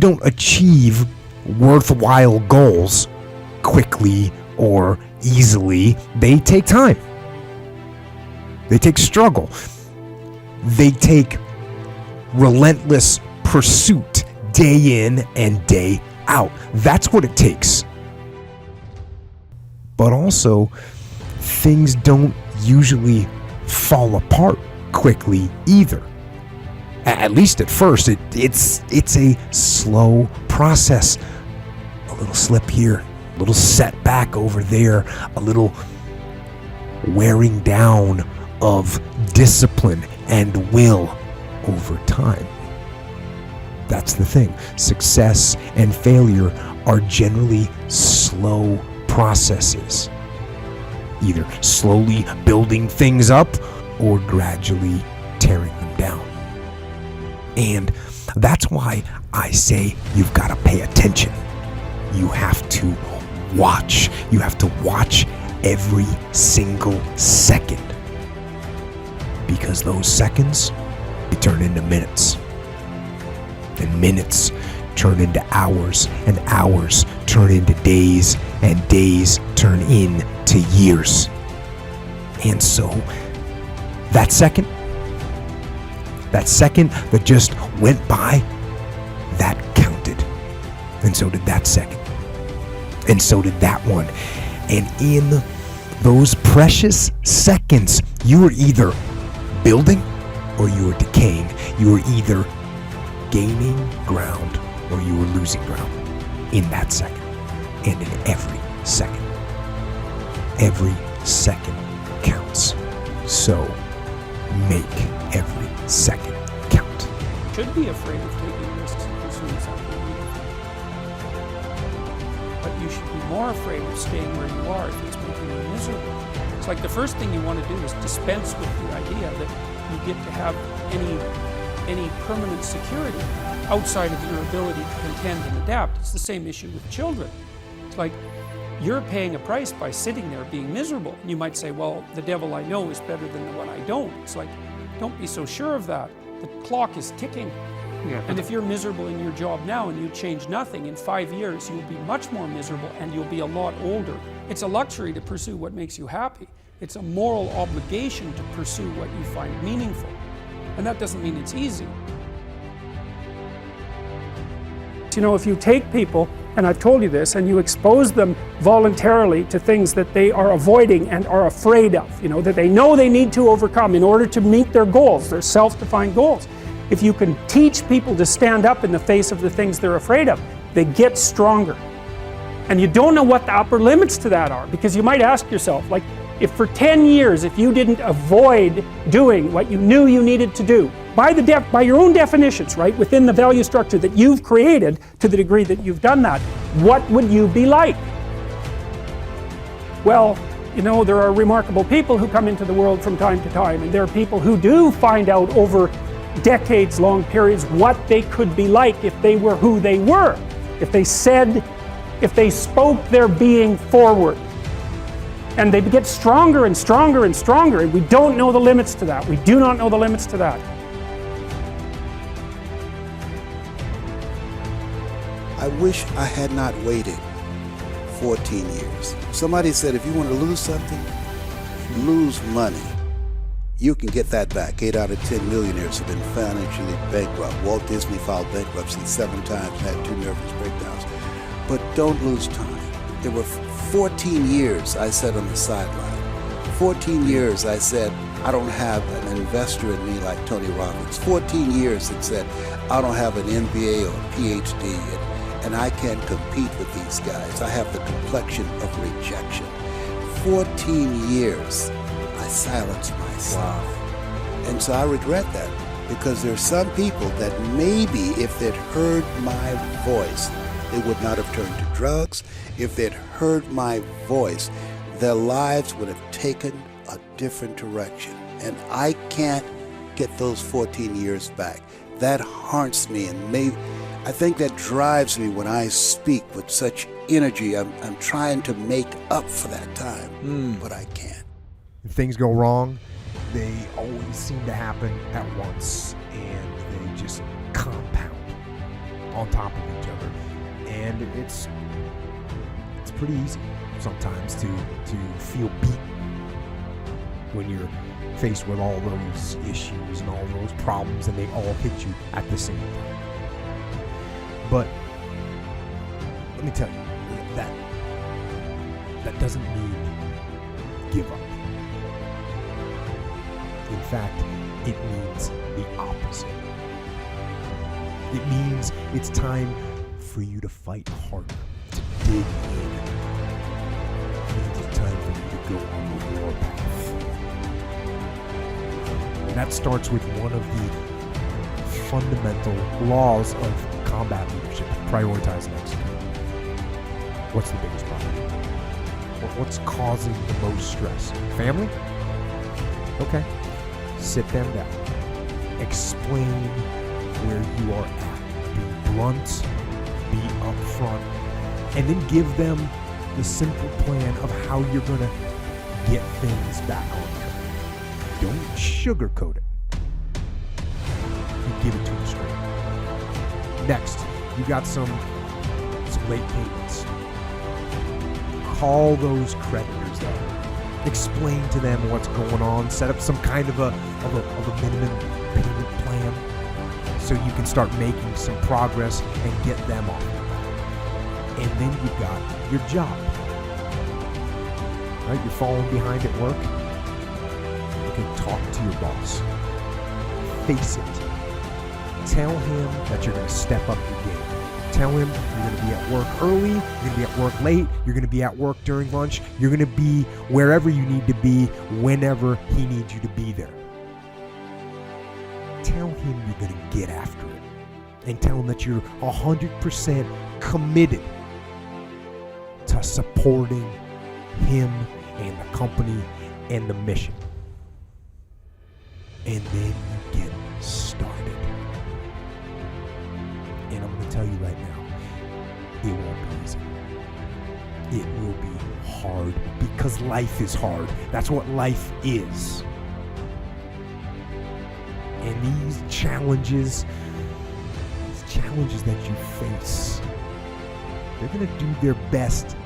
don't achieve worthwhile goals quickly or easily. They take time. They take struggle. They take relentless pursuit day in and day out. That's what it takes. But also, things don't usually fall apart quickly either. At least at first, it's a slow process. A little slip here, a little setback over there, a little wearing down of discipline and will over time. That's the thing. Success and failure are generally slow processes, either slowly building things up or gradually tearing them down. And that's why I say you've got to pay attention. You have to watch. You have to watch every single second, because those seconds, they turn into minutes, and minutes turn into hours, and hours turn into days, and days turn into years. And so that second that just went by, that counted. And so did that second. And so did that one. And in those precious seconds, you are either building or you are decaying. You are either gaining ground or you are losing ground in that second, and in every second. Every second counts. So make every second count. Should be afraid of taking risks and pursuing something meaningful. But you should be more afraid of staying where you are if it's making you miserable. It's like the first thing you want to do is dispense with the idea that you get to have any permanent security outside of your ability to contend and adapt. It's the same issue with children. It's like you're paying a price by sitting there being miserable. And you might say, well, the devil I know is better than the one I don't. It's like, don't be so sure of that. The clock is ticking. Yeah. And if you're miserable in your job now and you change nothing, in 5 years you'll be much more miserable and you'll be a lot older. It's a luxury to pursue what makes you happy. It's a moral obligation to pursue what you find meaningful. And that doesn't mean it's easy. You know, if you take people, and I've told you this, and you expose them voluntarily to things that they are avoiding and are afraid of, you know, that they know they need to overcome in order to meet their goals, their self-defined goals. If you can teach people to stand up in the face of the things they're afraid of, they get stronger. And you don't know what the upper limits to that are, because you might ask yourself, like, if for 10 years, if you didn't avoid doing what you knew you needed to do, by your own definitions, right, within the value structure that you've created, to the degree that you've done that, what would you be like? Well, you know, there are remarkable people who come into the world from time to time, and there are people who do find out over decades-long periods what they could be like if they were who they were, if they spoke their being forward. And they get stronger and stronger and stronger, and we don't know the limits to that. We do not know the limits to that. I wish I had not waited 14 years. Somebody said if you want to lose something, lose money. You can get that back. 8 out of 10 millionaires have been financially bankrupt. Walt Disney filed bankruptcy 7 times and had 2 nervous breakdowns. But don't lose time. There were 14 years I sat on the sideline. 14 years I said, I don't have an investor in me like Tony Robbins. 14 years it said, I don't have an MBA or a PhD, and I can't compete with these guys. I have the complexion of rejection. 14 years I silenced myself. Wow. And so I regret that, because there's some people that maybe if they'd heard my voice, they would not have turned to drugs. If they'd heard my voice, their lives would have taken a different direction. And I can't get those 14 years back. That haunts me, and I think that drives me when I speak with such energy. I'm trying to make up for that time, but I can't. If things go wrong, they always seem to happen at once, and they just compound. on top of each other. And it's pretty easy sometimes to feel beaten when you're faced with all those issues and all those problems, and they all hit you at the same time. But let me tell you, that doesn't mean give up. In fact, it means the opposite. It means it's time for you to fight harder, to dig in. It means it's time for you to go on the warpath. And that starts with one of the fundamental laws of combat leadership: prioritize and execute. What's the biggest problem? What's causing the most stress? Family? Okay. Sit them down. Explain where you are at. Be blunt, be upfront, and then give them the simple plan of how you're going to get things back on track. Don't sugarcoat it. You give it to them straight. Next, you got some late payments. Call those creditors up. Explain to them what's going on. Set up some kind of a minimum payment plan so you can start making some progress and get them off your back. And then you've got your job. Right? You're falling behind at work. You can talk to your boss. Face it. Tell him that you're going to step up your game. Tell him you're going to be at work early, you're going to be at work late, you're going to be at work during lunch, you're going to be wherever you need to be, whenever he needs you to be there. Tell him you're going to get after it. And tell him that you're 100% committed to supporting him and the company and the mission. And then you get started. And I'm going to tell you right now, it won't be easy. It will be hard because life is hard. That's what life is. And these challenges that you face, they're going to do their best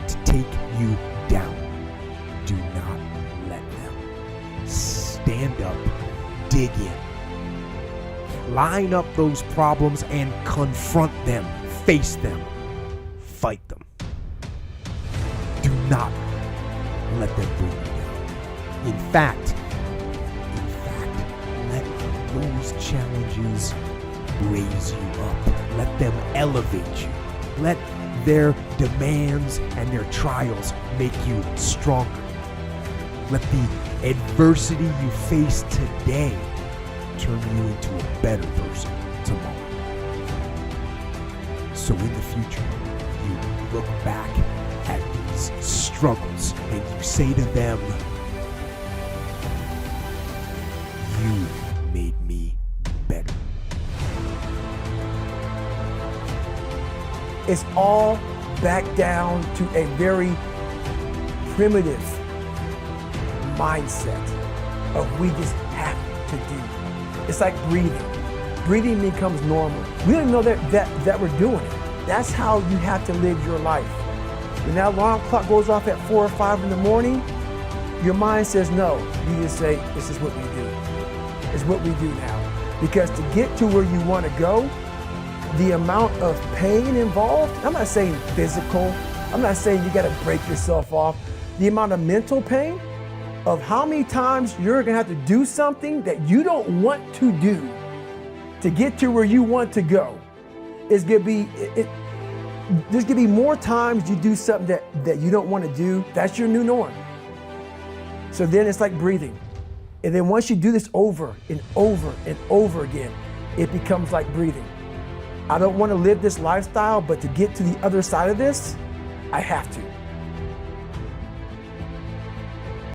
to take you down. Do not let them. Stand up, dig in. Line up those problems and confront them. Face them. Fight them. Do not let them bring you down. In fact, let those challenges raise you up. Let them elevate you. Let their demands and their trials make you stronger. Let the adversity you face today turn you into a better person tomorrow. So in the future, you look back at these struggles and you say to them, you made me better. It's all back down to a very primitive mindset of we just have to do. It's like breathing. Breathing becomes normal. We don't know that we're doing it. That's how you have to live your life. When that alarm clock goes off at 4 or 5 in the morning, your mind says no. You just say, this is what we do. It's what we do now. Because to get to where you want to go, the amount of pain involved, I'm not saying physical, I'm not saying you got to break yourself off. The amount of mental pain of how many times you're going to have to do something that you don't want to do to get to where you want to go is going to be, there's going to be more times you do something that you don't want to do. That's your new norm. So then it's like breathing. And then once you do this over and over and over again, it becomes like breathing. I don't want to live this lifestyle, but to get to the other side of this, I have to.